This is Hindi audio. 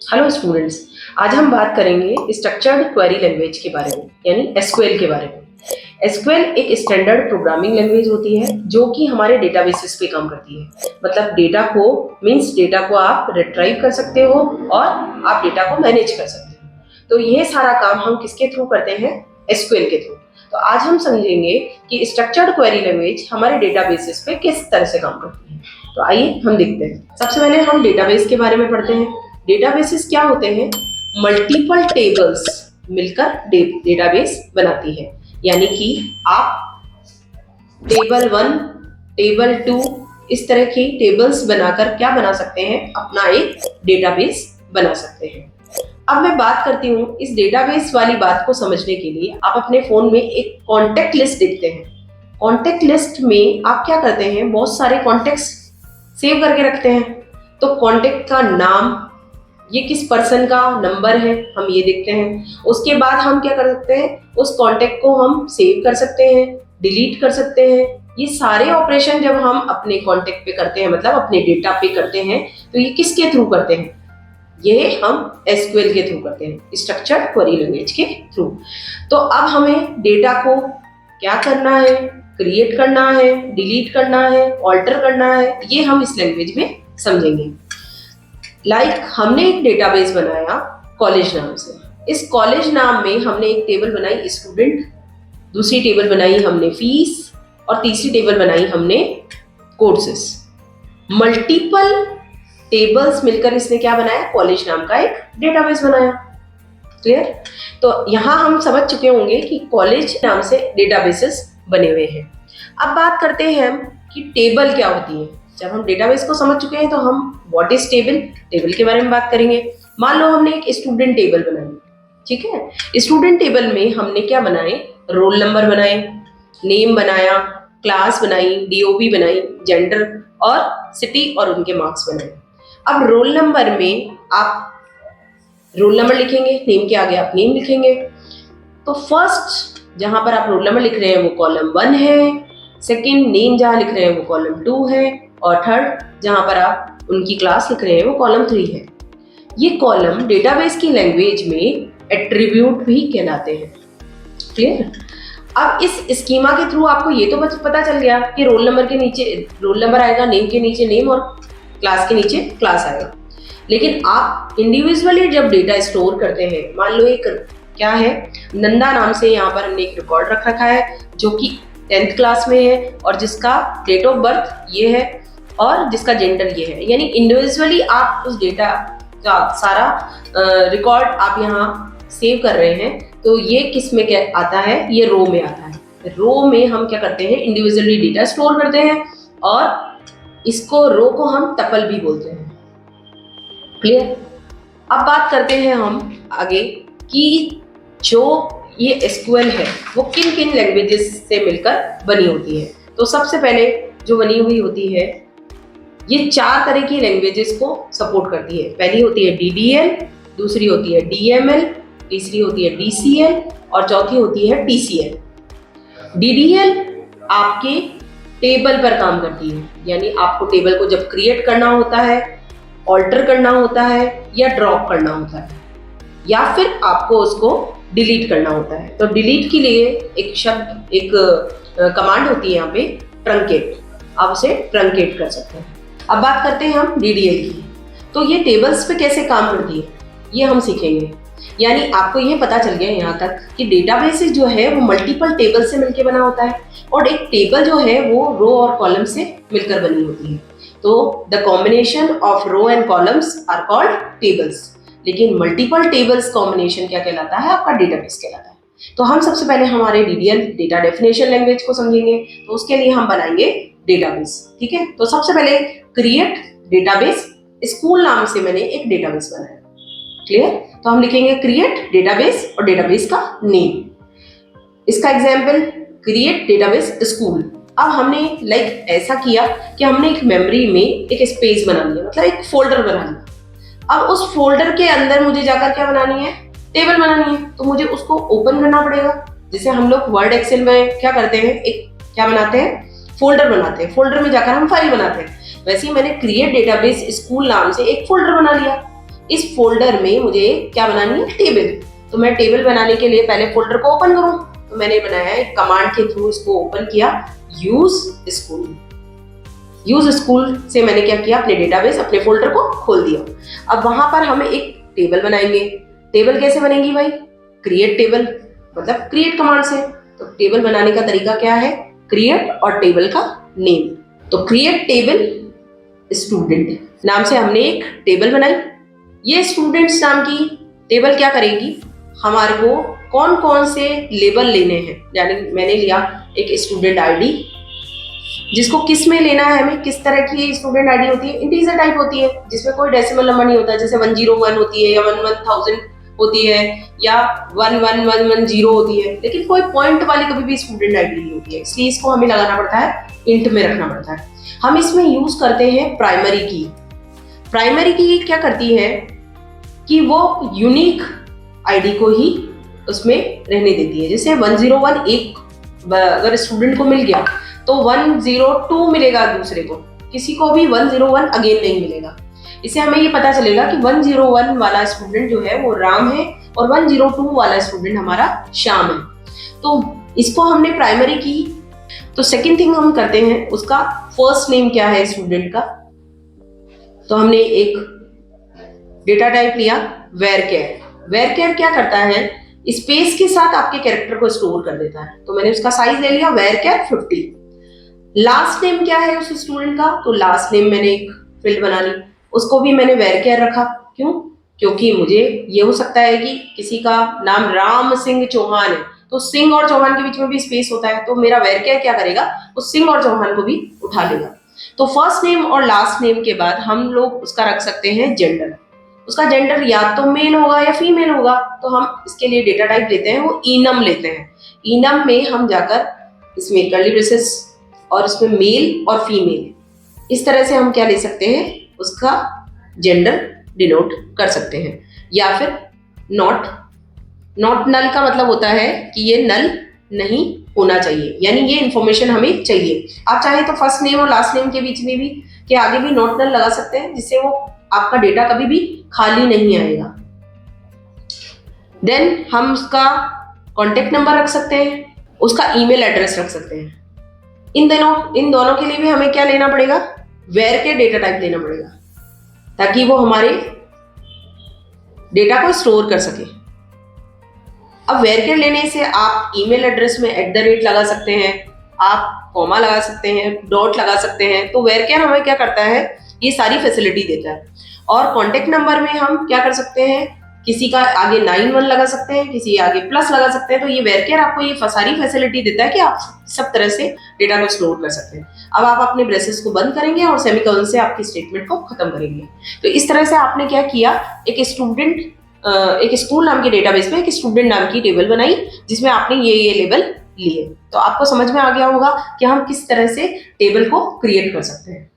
Hello students. आज हम बात करेंगे स्ट्रक्चर्ड क्वेरी लैंग्वेज के बारे में, यानी एसक्यूएल के बारे में। एसक्यूएल एक स्टैंडर्ड प्रोग्रामिंग लैंग्वेज होती है जो कि हमारे डेटाबेसेस पे काम करती है। मतलब डेटा को आप रिट्राइव कर सकते हो और आप डेटा को मैनेज कर सकते हो। तो ये सारा काम हम किसके थ्रू करते हैं? एसक्यूएल के थ्रू। तो आज हम समझेंगे कि स्ट्रक्चर्ड क्वेरी लैंग्वेज हमारे डेटाबेसेस पे किस तरह से काम करती है। तो आइए हम देखते हैं। सबसे पहले हम डेटाबेस के बारे में पढ़ते हैं। डेटाबेसेस क्या होते हैं? मल्टीपल टेबल्स मिलकर डेटाबेस बनाती है। यानी कि आप टेबल 1, टेबल 2 इस तरह की टेबल्स बनाकर क्या बना सकते हैं? अपना एक डेटाबेस बना सकते हैं। अब मैं बात करती हूँ इस डेटाबेस वाली बात को समझने के लिए। आप अपने फोन में एक कॉन्टेक्ट लिस्ट देखते हैं। कॉन्टेक्ट लिस्ट में आप क्या करते हैं? बहुत सारे कॉन्टेक्ट्स सेव करके रखते हैं। तो कॉन्टेक्ट का नाम, ये किस पर्सन का नंबर है, हम ये देखते हैं। उसके बाद हम क्या कर सकते हैं? उस कॉन्टेक्ट को हम सेव कर सकते हैं, डिलीट कर सकते हैं। ये सारे ऑपरेशन जब हम अपने कॉन्टेक्ट पे करते हैं, मतलब अपने डेटा पे करते हैं, तो ये किसके थ्रू करते हैं? ये हम एसक्यूएल के थ्रू करते हैं, स्ट्रक्चर्ड क्वेरी लैंग्वेज के थ्रू। तो अब हमें डेटा को क्या करना है? क्रिएट करना है, डिलीट करना है, ऑल्टर करना है, ये हम इस लैंग्वेज में समझेंगे। हमने एक डेटाबेस बनाया कॉलेज नाम से। इस कॉलेज नाम में हमने एक टेबल बनाई स्टूडेंट, दूसरी टेबल बनाई हमने फीस और तीसरी टेबल बनाई हमने कोर्सेस। मल्टीपल टेबल्स मिलकर इसने क्या बनाया? कॉलेज नाम का एक डेटाबेस बनाया। क्लियर? तो यहां हम समझ चुके होंगे कि कॉलेज नाम से डेटाबेसेस बने हुए हैं। अब बात करते हैं हम कि टेबल क्या होती है। जब हम डेटाबेस को समझ चुके हैं तो हम व्हाट इज टेबल के बारे में बात करेंगे। मान लो हमने एक स्टूडेंट टेबल बनाई, ठीक है। स्टूडेंट टेबल में हमने क्या बनाए? रोल नंबर बनाए, नेम बनाया, क्लास बनाई, डीओबी बनाई, जेंडर और सिटी और उनके मार्क्स बनाए। अब रोल नंबर में आप रोल नंबर लिखेंगे, नेम के आगे आप नेम लिखेंगे। तो फर्स्ट जहां पर आप रोल नंबर लिख रहे हैं वो कॉलम 1 है, सेकेंड नेम जहां लिख रहे हैं वो कॉलम 2 है, और थर्ड जहां पर आप उनकी क्लास लिख रहे हैं वो कॉलम 3 है। ये कॉलम डेटाबेस की लैंग्वेज में एट्रीब्यूट भी कहलाते हैं। क्लियर? अब इस स्कीमा के थ्रू आपको ये तो पता चल गया कि रोल नंबर के नीचे रोल नंबर आएगा, नेम के नीचे नेम और क्लास के नीचे क्लास आएगा। लेकिन आप इंडिविजुअली जब डेटा स्टोर करते हैं, मान लो एक क्या है, नंदा नाम से यहाँ पर हमने एक रिकॉर्ड रख रखा है जो कि 10th क्लास में है और जिसका डेट ऑफ बर्थ ये है और जिसका जेंडर ये है। यानी इंडिविजुअली आप उस डेटा का सारा रिकॉर्ड आप यहाँ सेव कर रहे हैं। तो ये किस में क्या आता है? ये रो में आता है। रो में हम क्या करते हैं? इंडिविजुअली डेटा स्टोर करते हैं और इसको रो को हम टपल भी बोलते हैं। क्लियर? अब बात करते हैं हम आगे कि जो ये एसक्यूएल है वो किन किन लैंग्वेजेस से मिलकर बनी होती है। तो सबसे पहले जो बनी हुई होती है, ये 4 तरह की लैंग्वेजेस को सपोर्ट करती है। पहली होती है डीडीएल, दूसरी होती है डीएमएल, तीसरी होती है डीसीएल और चौथी होती है टीसीएल। डीडीएल आपके टेबल पर काम करती है, यानी आपको टेबल को जब क्रिएट करना होता है, ऑल्टर करना होता है या ड्रॉप करना होता है, या फिर आपको उसको डिलीट करना होता है। तो डिलीट के लिए एक कमांड होती है यहाँ पे, ट्रंकेट। आप उसे ट्रंकेट कर सकते हैं। अब बात करते हैं हम डीडीएल की। तो ये टेबल्स पे कैसे काम करती है ये हम सीखेंगे। यानी आपको ये पता चल गया यहाँ तक कि डेटाबेस जो है वो मल्टीपल टेबल से मिलकर बना होता है और एक टेबल जो है वो रो और कॉलम से मिलकर बनी होती है। तो the combination of row and columns are called tables. लेकिन मल्टीपल टेबल्स कॉम्बिनेशन क्या कहलाता है? आपका डेटाबेस कहलाता है। तो हम सबसे पहले हमारे डीडीएल डेटा डेफिनेशन लैंग्वेज को समझेंगे। तो उसके लिए हम बनाएंगे डेटाबेस। ठीक है? तो सबसे पहले क्रिएट डेटाबेस, स्कूल नाम से मैंने एक डेटाबेस बनाया। क्लियर? तो हम लिखेंगे क्रिएट डेटाबेस और डेटाबेस का नेम। इसका एग्जाम्पल क्रिएट डेटाबेस स्कूल। अब हमने ऐसा किया कि हमने एक मेमोरी में एक स्पेस बना लिया, मतलब एक फोल्डर बना लिया। अब उस फोल्डर के अंदर मुझे जाकर क्या बनानी है? टेबल बनानी है। तो मुझे उसको ओपन करना पड़ेगा। जैसे हम लोग वर्ड एक्सेल में क्या करते हैं, एक क्या बनाते हैं? फोल्डर बनाते हैं। फोल्डर में जाकर हम फाइल बनाते हैं। वैसे ही मैंने क्रिएट डेटाबेस स्कूल नाम से एक फोल्डर बना लिया। इस फोल्डर में मुझे क्या बनानी है, टेबल। तो मैं टेबल बनाने के लिए पहले फोल्डर को ओपन करूं, तो मैंने बनाया एक कमांड के थ्रू इसको ओपन किया, यूज स्कूल। यूज स्कूल से मैंने क्या किया, अपने डेटाबेस, अपने फोल्डर को खोल दिया। अब वहां पर हम एक टेबल बनाएंगे। टेबल कैसे बनेगी भाई, क्रिएट टेबल, मतलब क्रिएट कमांड से। तो टेबल बनाने का तरीका क्या है, क्रिएट और टेबल का नेम। तो क्रिएट टेबल स्टूडेंट नाम से हमने एक टेबल बनाई। ये स्टूडेंट्स नाम की टेबल क्या करेगी, हमारे को कौन कौन से लेबल लेने हैं, यानी मैंने लिया एक स्टूडेंट आईडी, जिसको किस में लेना है, हमें किस तरह की स्टूडेंट आईडी होती है, इंटीजर टाइप होती है, जिसमें कोई डेसिमल नंबर नहीं होता, जैसे 101 होती है या 11,000 होती है या 11,110 होती है, लेकिन कोई पॉइंट वाली कभी भी स्टूडेंट आईडी नहीं होती है, इसलिए इसको हमें लगाना पड़ता है, इंट में रखना पड़ता है। हम इसमें यूज करते हैं प्राइमरी की। प्राइमरी की क्या करती है कि वो यूनिक आईडी को ही उसमें रहने देती है। जैसे 101 एक अगर स्टूडेंट को मिल गया तो 102 मिलेगा दूसरे को, किसी को भी 101 अगेन नहीं मिलेगा। इससे हमें ये पता चलेगा कि 101 वाला स्टूडेंट जो है वो राम है और 102 वाला स्टूडेंट हमारा श्याम है। तो इसको हमने प्राइमरी की। तो सेकंड थिंग हम करते हैं, उसका फर्स्ट नेम क्या है स्टूडेंट का, तो हमने एक डेटा टाइप लिया वेरकेयर। वेरकेयर क्या करता है, स्पेस के साथ आपके कैरेक्टर को स्टोर कर देता है। तो मैंने उसका साइज ले लिया वेरकेयर 50। लास्ट नेम क्या है उस स्टूडेंट का, तो लास्ट नेम मैंने एक फील्ड बना ली, उसको भी मैंने वेरकेयर रखा। क्यों, क्योंकि मुझे ये हो सकता है कि किसी का नाम राम सिंह चौहान है, तो सिंह और चौहान के बीच में भी स्पेस होता है, तो मेरा वेरकेयर क्या करेगा, उस सिंह और चौहान को भी उठा लेगा। तो फर्स्ट नेम और लास्ट नेम के बाद हम लोग उसका रख सकते हैं जेंडर। उसका जेंडर या तो मेल होगा या फीमेल होगा, तो हम इसके लिए डेटा टाइप लेते हैं, वो इनम लेते हैं। इनम में हम जाकर इसमें कर्ली ब्रेसेस और इसमें मेल और फीमेल, इस तरह से हम क्या ले सकते हैं, उसका जेंडर डिनोट कर सकते हैं। या फिर नॉट नल का मतलब होता है कि ये नल नहीं होना चाहिए, यानी ये इंफॉर्मेशन हमें चाहिए। आप चाहे तो फर्स्ट नेम और लास्ट नेम के बीच में भी के आगे भी नॉट नल लगा सकते हैं, जिससे वो आपका डेटा कभी भी खाली नहीं आएगा। देन हम उसका कॉन्टेक्ट नंबर रख सकते हैं, उसका ईमेल एड्रेस रख सकते हैं। इन दोनों के लिए भी हमें क्या लेना पड़ेगा, वेर के डेटा टाइप लेना पड़ेगा, ताकि वो हमारे डेटा को स्टोर कर सके। अब वेरकेयर लेने से आप ईमेल एड्रेस में @ लगा सकते हैं, आप कॉमा लगा सकते हैं, डॉट लगा सकते हैं। तो वेरकेयर हमें क्या करता है, ये सारी फैसिलिटी देता है। और कॉन्टेक्ट नंबर में हम क्या कर सकते हैं, किसी का आगे 91 लगा सकते हैं, किसी आगे प्लस लगा सकते हैं। तो ये वेरकेयर आपको ये सारी फैसिलिटी देता है कि आप सब तरह से डेटा को स्टोर कर सकते हैं। अब आप अपने ब्रेसेस को बंद करेंगे और सेमीकोलन से आपकी स्टेटमेंट को खत्म करेंगे। तो इस तरह से आपने क्या किया, एक स्कूल नाम के डेटाबेस में एक स्टूडेंट नाम की टेबल बनाई, जिसमें आपने ये लेबल लिए। तो आपको समझ में आ गया होगा कि हम किस तरह से टेबल को क्रिएट कर सकते हैं।